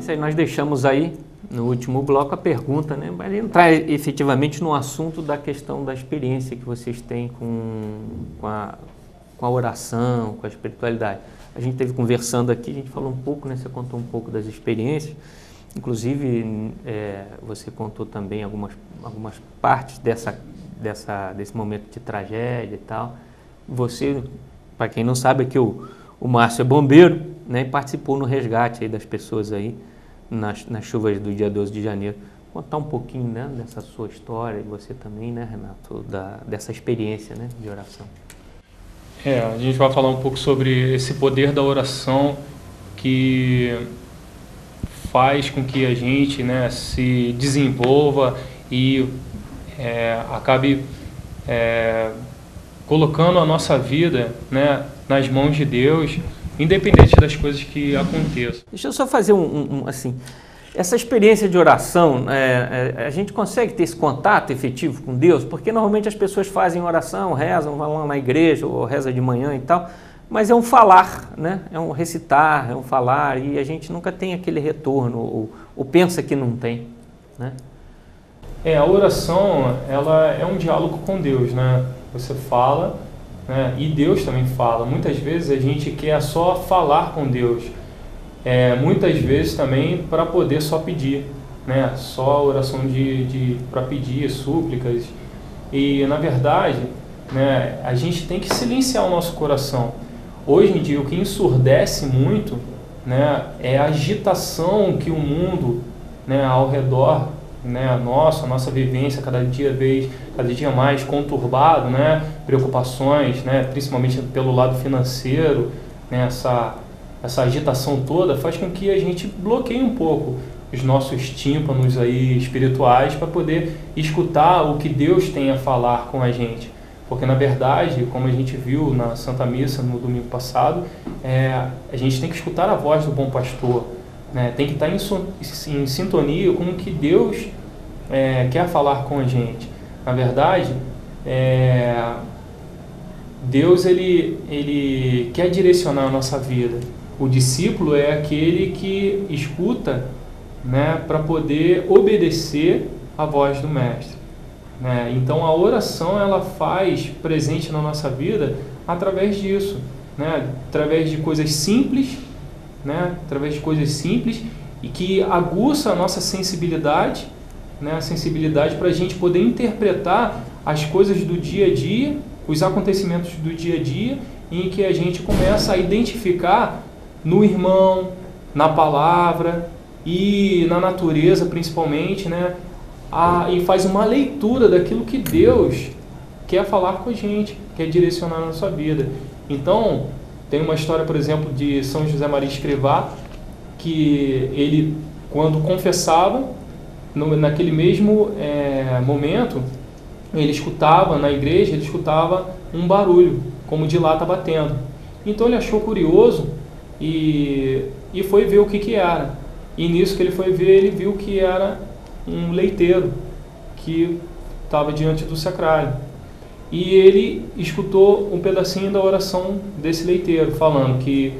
Excelente. Aí nós deixamos aí, no último bloco, a pergunta, né? Para entrar efetivamente no assunto da questão da experiência que vocês têm com a oração, com a espiritualidade. A gente esteve conversando aqui, a gente falou um pouco, né? Você contou um pouco das experiências. Inclusive, você contou também algumas partes desse momento de tragédia e tal. Você, para quem não sabe, aqui o Márcio é bombeiro, né, e participou no resgate aí das pessoas aí nas chuvas do dia 12 de janeiro. Contar um pouquinho, né, dessa sua história, e você também, né, Renato, dessa experiência, né, de oração. A gente vai falar um pouco sobre esse poder da oração que faz com que a gente, né, se desenvolva e acabe colocando a nossa vida, né, nas mãos de Deus, independente das coisas que aconteçam. Deixa eu só fazer assim, essa experiência de oração, a gente consegue ter esse contato efetivo com Deus? Porque normalmente as pessoas fazem oração, rezam, vão lá na igreja ou reza de manhã e tal, mas é um falar, né? É um recitar, é um falar, e a gente nunca tem aquele retorno, ou pensa que não tem, né? A oração, ela é um diálogo com Deus, né? Você fala, né? E Deus também fala. Muitas vezes a gente quer só falar com Deus, muitas vezes também para poder só pedir, né? Só oração para pedir, súplicas. E na verdade, né, a gente tem que silenciar o nosso coração. Hoje em dia o que ensurdece muito, né, é a agitação que o mundo, né, ao redor, né, a nossa vivência cada dia mais conturbado, né, preocupações, né, principalmente pelo lado financeiro, né, essa agitação toda faz com que a gente bloqueie um pouco os nossos tímpanos aí espirituais para poder escutar o que Deus tem a falar com a gente. Porque, na verdade, como a gente viu na Santa Missa no domingo passado, a gente tem que escutar a voz do bom pastor, né? Tem que estar em sintonia com o que Deus quer falar com a gente. Na verdade, Deus ele quer direcionar a nossa vida. O discípulo é aquele que escuta, né, para poder obedecer a voz do Mestre. Então a oração ela faz presente na nossa vida através disso, né? Através de coisas simples, né? Através de coisas simples e que aguça a nossa sensibilidade, né? A sensibilidade para a gente poder interpretar as coisas do dia a dia, os acontecimentos do dia a dia, em que a gente começa a identificar no irmão, na palavra e na natureza principalmente, né? E faz uma leitura daquilo que Deus quer falar com a gente, quer direcionar a nossa vida. Então, tem uma história, por exemplo, de São José Maria Escrivá, que ele, quando confessava, naquele mesmo momento, ele escutava, na igreja, ele escutava um barulho, como de lata batendo. Então ele achou curioso e foi ver o que era. E nisso que ele foi ver, ele viu que era um leiteiro que estava diante do sacrário. E ele escutou um pedacinho da oração desse leiteiro, falando que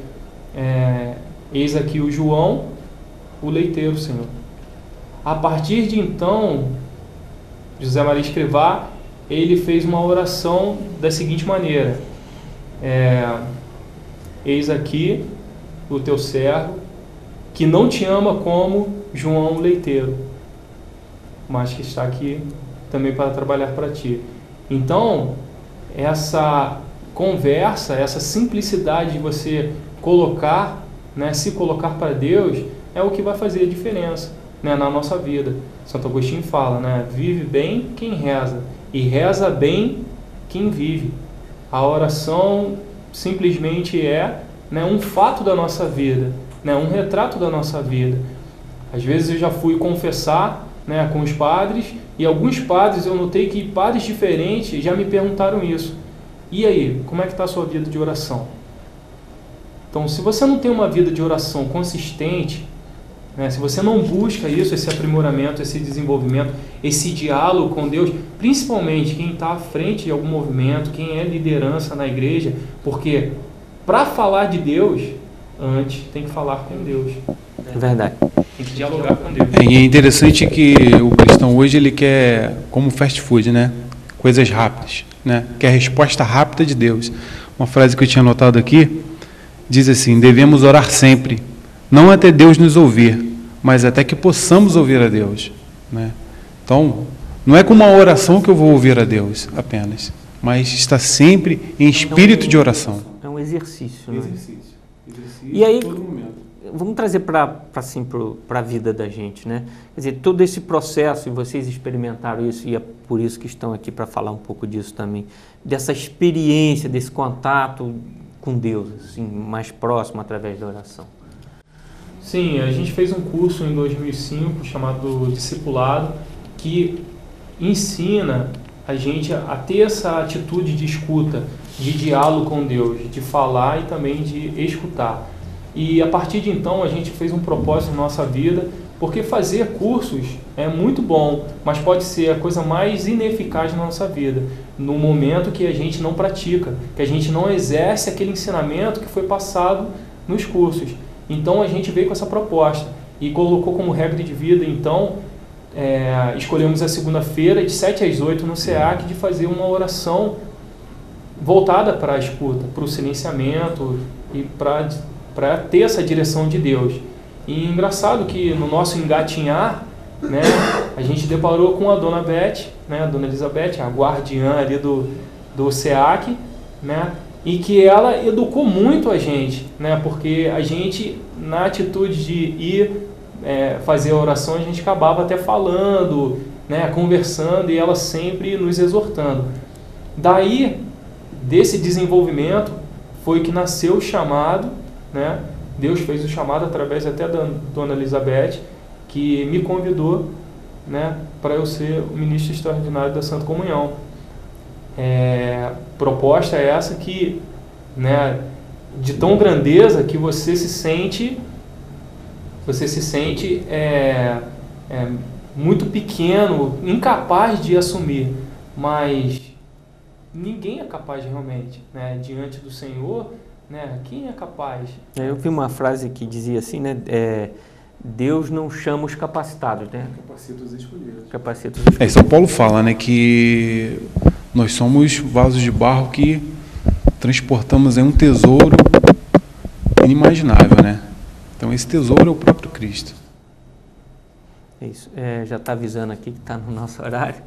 eis aqui o João, o leiteiro, Senhor. A partir de então, José Maria Escrivá, ele fez uma oração da seguinte maneira: eis aqui o teu servo, que não te ama como João o leiteiro, mas que está aqui também para trabalhar para ti. Então, essa conversa, essa simplicidade de você colocar, né, se colocar para Deus, é o que vai fazer a diferença, né, na nossa vida. Santo Agostinho fala, né, vive bem quem reza, e reza bem quem vive. A oração simplesmente né, um fato da nossa vida, né, um retrato da nossa vida. Às vezes eu já fui confessar, né, com os padres, e alguns padres, eu notei que padres diferentes já me perguntaram isso. E aí, como é que está a sua vida de oração? Então, se você não tem uma vida de oração consistente, né, se você não busca isso, esse aprimoramento, esse desenvolvimento, esse diálogo com Deus, principalmente quem está à frente de algum movimento, quem é liderança na igreja, porque para falar de Deus, antes tem que falar com Deus. É verdade. Tem que dialogar com Deus. E é interessante que o cristão hoje ele quer, como fast food, né? Coisas rápidas, né? Quer resposta rápida de Deus. Uma frase que eu tinha anotado aqui diz assim: devemos orar sempre, não até Deus nos ouvir, mas até que possamos ouvir a Deus, né? Então, não é com uma oração que eu vou ouvir a Deus apenas, mas está sempre em espírito de oração. É um exercício, né? Exercício E aí, todo momento. vamos trazer para a vida da gente, né? Quer dizer, todo esse processo, e vocês experimentaram isso, e é por isso que estão aqui para falar um pouco disso também, dessa experiência, desse contato com Deus, assim, mais próximo através da oração. Sim, a gente fez um curso em 2005 chamado Discipulado, que ensina a gente a ter essa atitude de escuta, de diálogo com Deus, de falar e também de escutar. E a partir de então a gente fez um propósito na nossa vida, porque fazer cursos é muito bom, mas pode ser a coisa mais ineficaz na nossa vida, no momento que a gente não pratica, que a gente não exerce aquele ensinamento que foi passado nos cursos. Então a gente veio com essa proposta e colocou como regra de vida, então, escolhemos a segunda-feira de 7 às 8 no SEAC de fazer uma oração voltada para a escuta, para o silenciamento e para ter essa direção de Deus. E engraçado que no nosso engatinhar, né, a gente deparou com a Dona Beth, né, a Dona Elizabeth, a guardiã ali do SEAC, né, e que ela educou muito a gente, né, porque a gente, na atitude de ir fazer a oração, a gente acabava até falando, né, conversando, e ela sempre nos exortando. Daí, desse desenvolvimento, foi que nasceu o chamado, né? Deus fez o chamado através até da Dona Elizabeth, que me convidou, né, para eu ser o ministro extraordinário da Santa Comunhão. Proposta é essa que, né, de tão grandeza que você se sente muito pequeno, incapaz de assumir, mas ninguém é capaz realmente, né, diante do Senhor, né, quem é capaz? Eu vi uma frase que dizia assim, né, Deus não chama os capacitados, né? Capacita os escolhidos. Capacita os escolhidos. São Paulo fala, né, que nós somos vasos de barro que transportamos um tesouro inimaginável, né? Então esse tesouro é o próprio Cristo. É isso. Já está avisando aqui que está no nosso horário.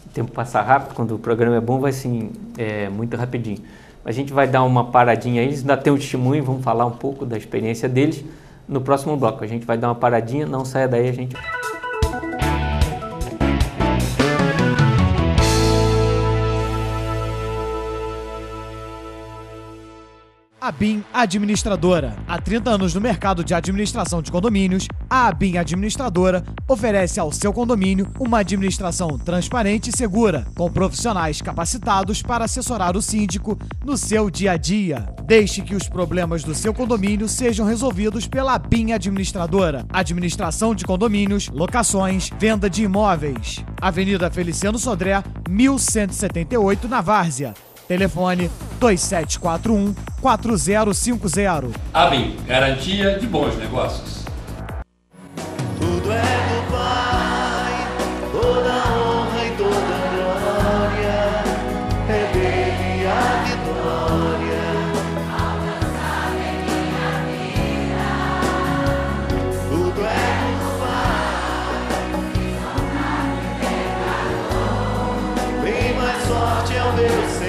O tempo passa rápido, quando o programa é bom, vai assim, muito rapidinho. A gente vai dar uma paradinha aí, eles ainda tem um testemunho, vamos falar um pouco da experiência deles no próximo bloco. A gente vai dar uma paradinha, não saia daí, a gente... ABIN Administradora. Há 30 anos no mercado de administração de condomínios, a ABIN Administradora oferece ao seu condomínio uma administração transparente e segura, com profissionais capacitados para assessorar o síndico no seu dia a dia. Deixe que os problemas do seu condomínio sejam resolvidos pela ABIN Administradora. Administração de condomínios, locações, venda de imóveis. Avenida Feliciano Sodré, 1178, na Várzea. Telefone 2741-4050. ABIN, garantia de bons negócios. Tudo é do Pai, toda honra e toda glória, é dele a vitória. Alcançar em minha vida. Tudo é do Pai, bem mais forte é o meu Senhor.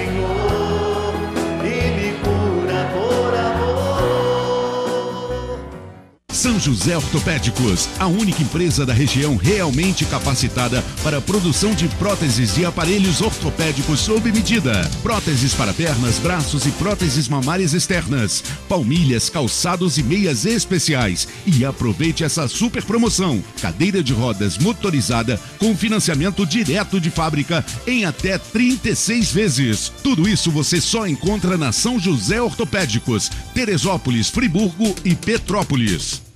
São José Ortopédicos, a única empresa da região realmente capacitada para a produção de próteses e aparelhos ortopédicos sob medida. Próteses para pernas, braços e próteses mamárias externas. Palmilhas, calçados e meias especiais. E aproveite essa super promoção. Cadeira de rodas motorizada com financiamento direto de fábrica em até 36 vezes. Tudo isso você só encontra na São José Ortopédicos, Teresópolis, Friburgo e Petrópolis.